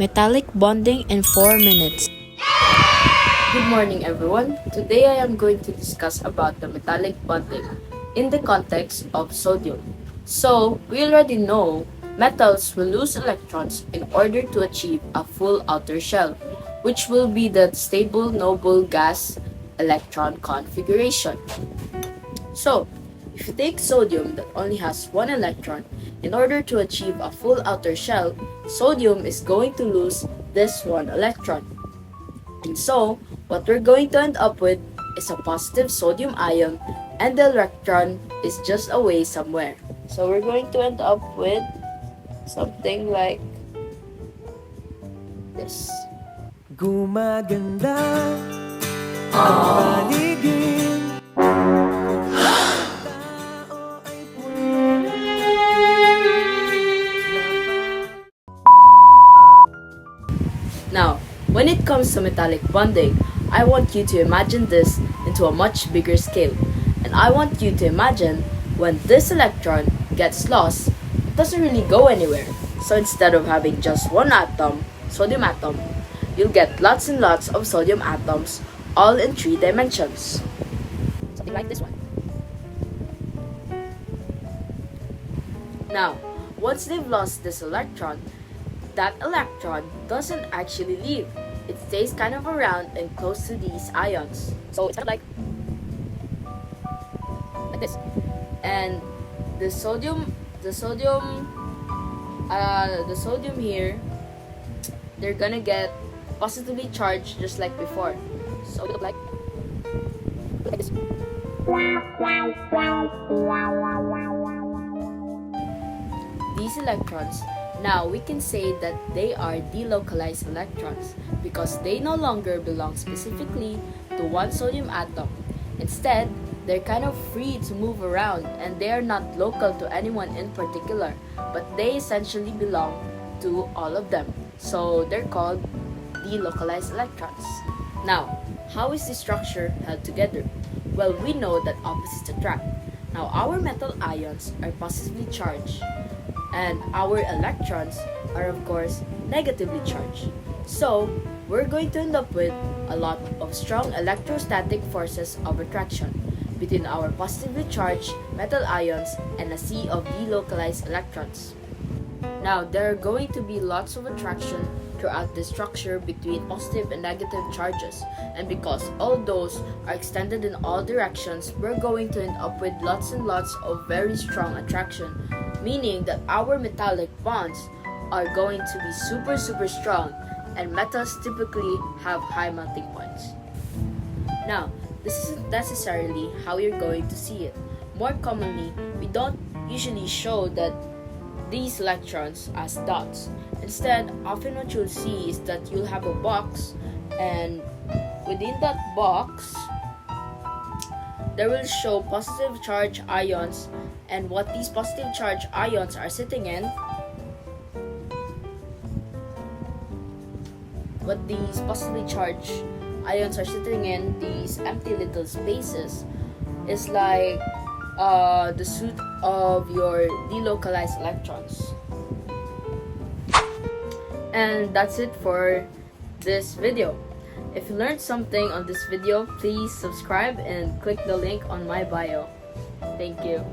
Metallic bonding in 4 minutes. Good morning everyone. Today I am going to discuss about the metallic bonding in the context of sodium. So, we already know metals will lose electrons in order to achieve a full outer shell, which will be the stable noble gas electron configuration. So, if you take sodium that only has one electron, in order to achieve a full outer shell, sodium is going to lose this one electron. And so, what we're going to end up with is a positive sodium ion and the electron is just away somewhere. So we're going to end up with something like this. Gumaganda ang paligid. Now, when it comes to metallic bonding, I want you to imagine this into a much bigger scale. And I want you to imagine when this electron gets lost, it doesn't really go anywhere. So instead of having just one atom, sodium atom, you'll get lots and lots of sodium atoms all in 3 dimensions. Something like this one. Now, once they've lost this electron, that electron doesn't actually leave. It stays kind of around and close to these ions. So it's kind of like this. And the sodium here, they're gonna get positively charged just like before. So it look like this. These electrons, now we can say that they are delocalized electrons because they no longer belong specifically to one sodium atom. Instead, they're kind of free to move around and they are not local to anyone in particular, but they essentially belong to all of them. So they're called delocalized electrons. Now, how is this structure held together? Well, we know that opposites attract. Now, our metal ions are positively charged and our electrons are of course negatively charged. So, we're going to end up with a lot of strong electrostatic forces of attraction between our positively charged metal ions and a sea of delocalized electrons. Now, there are going to be lots of attraction throughout the structure between positive and negative charges, and because all those are extended in all directions, we're going to end up with lots and lots of very strong attraction, meaning that our metallic bonds are going to be super strong, and metals typically have high melting points. Now, this isn't necessarily how you're going to see it. More commonly, we don't usually show that these electrons as dots. Instead, often what you'll see is that you'll have a box, and within that box, there will show positive charge ions, and what these positive charge ions are sitting in, these empty little spaces, is like the suit of your delocalized electrons. And that's it for this video. If you learned something on this video, please subscribe and click the link on my bio. Thank you.